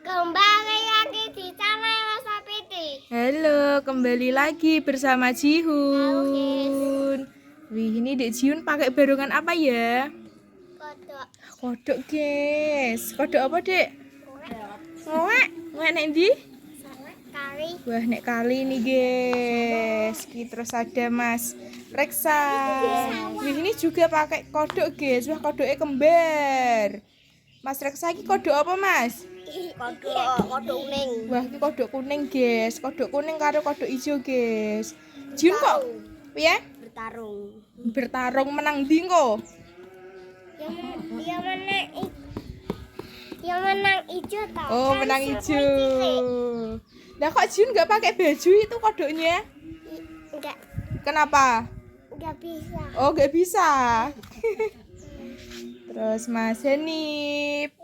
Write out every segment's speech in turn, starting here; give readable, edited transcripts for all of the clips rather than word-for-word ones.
Kembali lagi di channel Mas Apiti. Halo, kembali lagi bersama Jihun. Wih, ini Dek Jihun pakai barongan apa ya? Kodok. Kodok, guys. Kodok apa, Dek? Ngowek. Ngowek nek ndi? Salad kari. Wah, nek kali ini, guys. Terus ada Mas Reksa. Wih, ini juga pakai kodok, guys. Wah, kodoknya kembar. Mas Reksa ini kodok apa, Mas? Kodok kuning. Wah, ini kodok kuning, guys. Kodok kuning karo kodok hijau, guys. Jihun kok? Ya? Bertarung menang ndi kok? Yang menang hijau tau. Oh, Kan menang semua hijau. cilik. Lah kok Jihun nggak pakai baju itu kodoknya? Enggak Kenapa? bisa. Oh, nggak bisa. Terus Mas Heni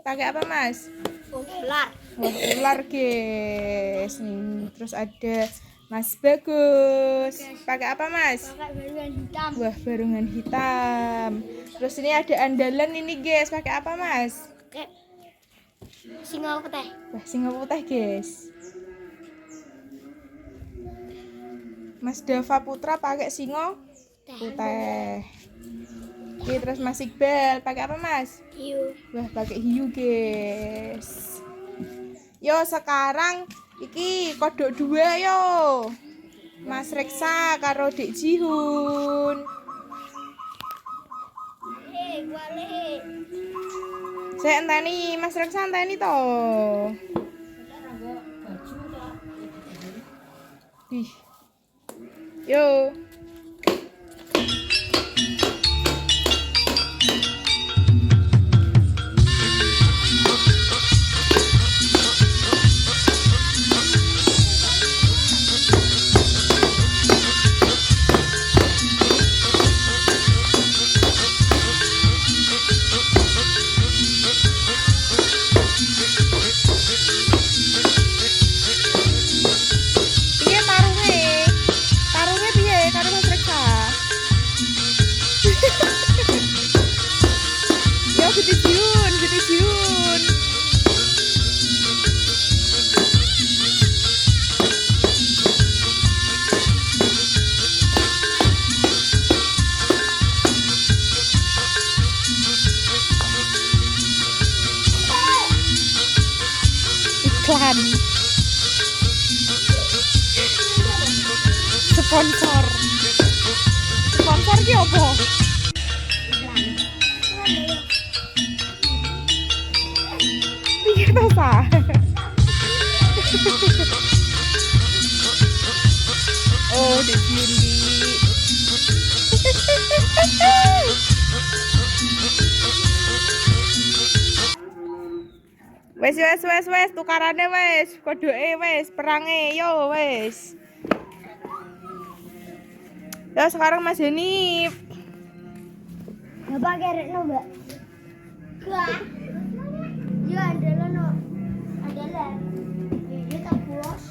pakai apa, Mas? Ular. Wah, ular, guys. Nih, terus ada Mas Bagus. Pakai apa, Mas? Pakai baluan hitam. Wah, barongan hitam. Terus ini ada andalan ini, guys. Pakai apa, Mas? Pakai singa putih. Wah, singa putih, guys. Mas Dava Putra pakai singa putih. Oke, terus Mas Iqbal pakai apa, Mas? Hiu. Wah, pakai hiu, guys. Yo, sekarang iki kodok 2 yo. Mas Reksa karo Dek Jihun. Balik. Saya enteni, Mas Reksa enteni to. Ih. Yo. Piye tarunge? Tarunge piye karo Mas Reksa? Yo gede Jihun, gede Jihun. Iklan. Sponsor. Sponsor ki opo? Piye to, Sa? Oh, di sini. Wes tukarane wes, kodoke wes, perange yo wes. Ya sekarang Mas Heni. Bapak kerek no, Mbak. Gak. Ya adalah no. Adalah. Ini tak bos.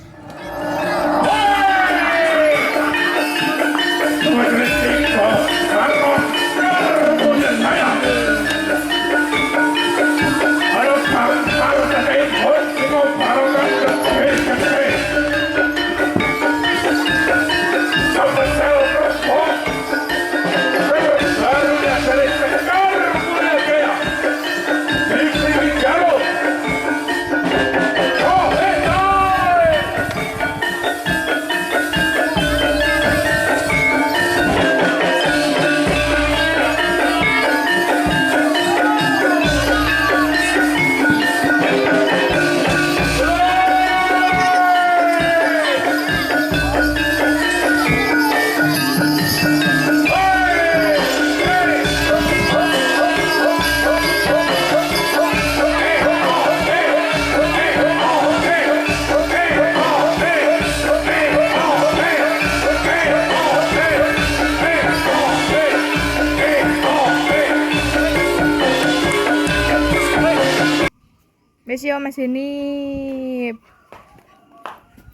Wes yo Mas Heni.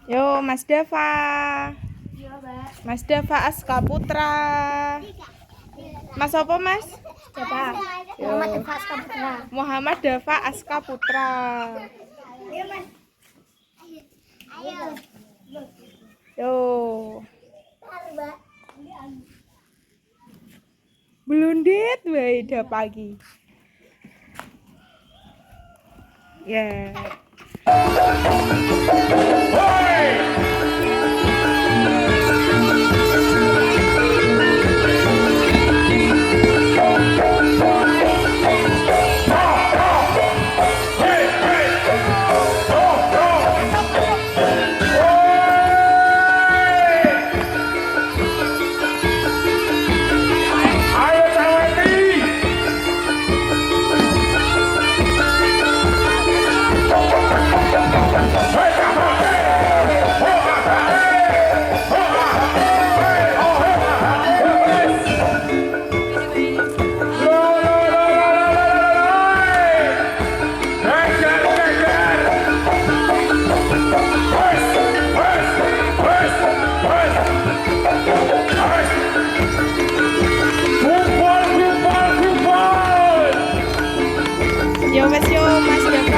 Yo Mas Dava. Ya, Mbak. Mas Dava Aska Putra. Mas apa, Mas? Coba. Yo. Muhammad Dava Putra. Muhammad Dava Aska Putra. Ya, Mas. ada pagi. Ya. Yo Mas Deva.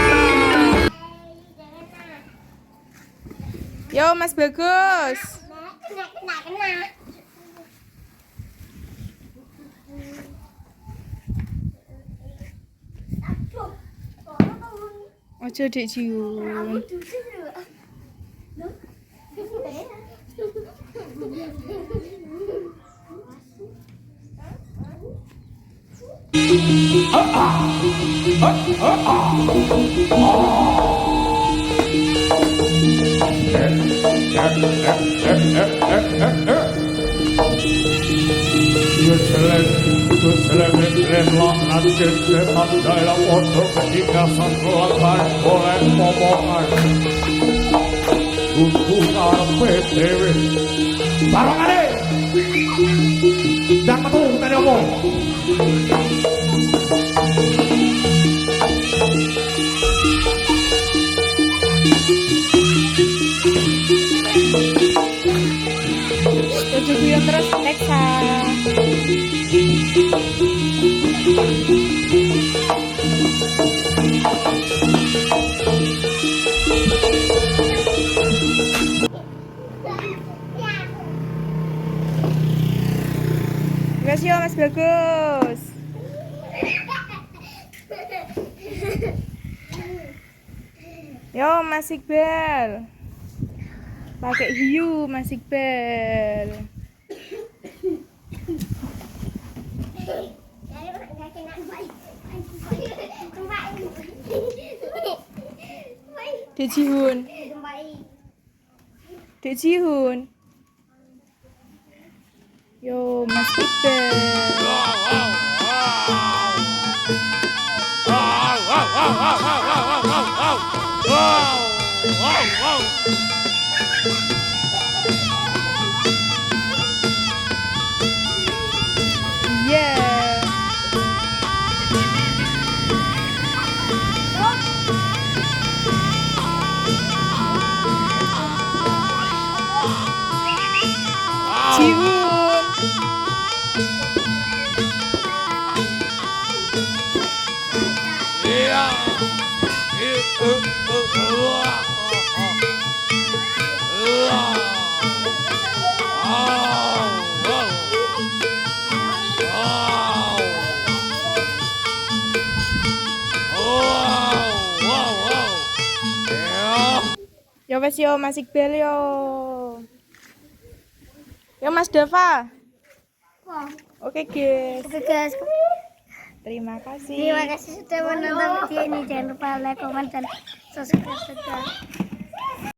Yo Mas Bagus. Kena. Ojo Dek Jiun. Barangane. Ndang metu tadi omong. Ojo guyon terus Reksa. Terus yo Mas Bagus. Yo Mas Iqbal. Pakai hiu Mas Iqbal. Dek Jihun. Dek Jihun. Yo Mas Iqbal. Yeah. Jihun. Yo wes yo Mas Iqbal yo. Yo Mas Dava. Oke guys. Oke guys, Terima kasih. terima kasih sudah menonton video ini. Jangan lupa like, komen, dan subscribe juga.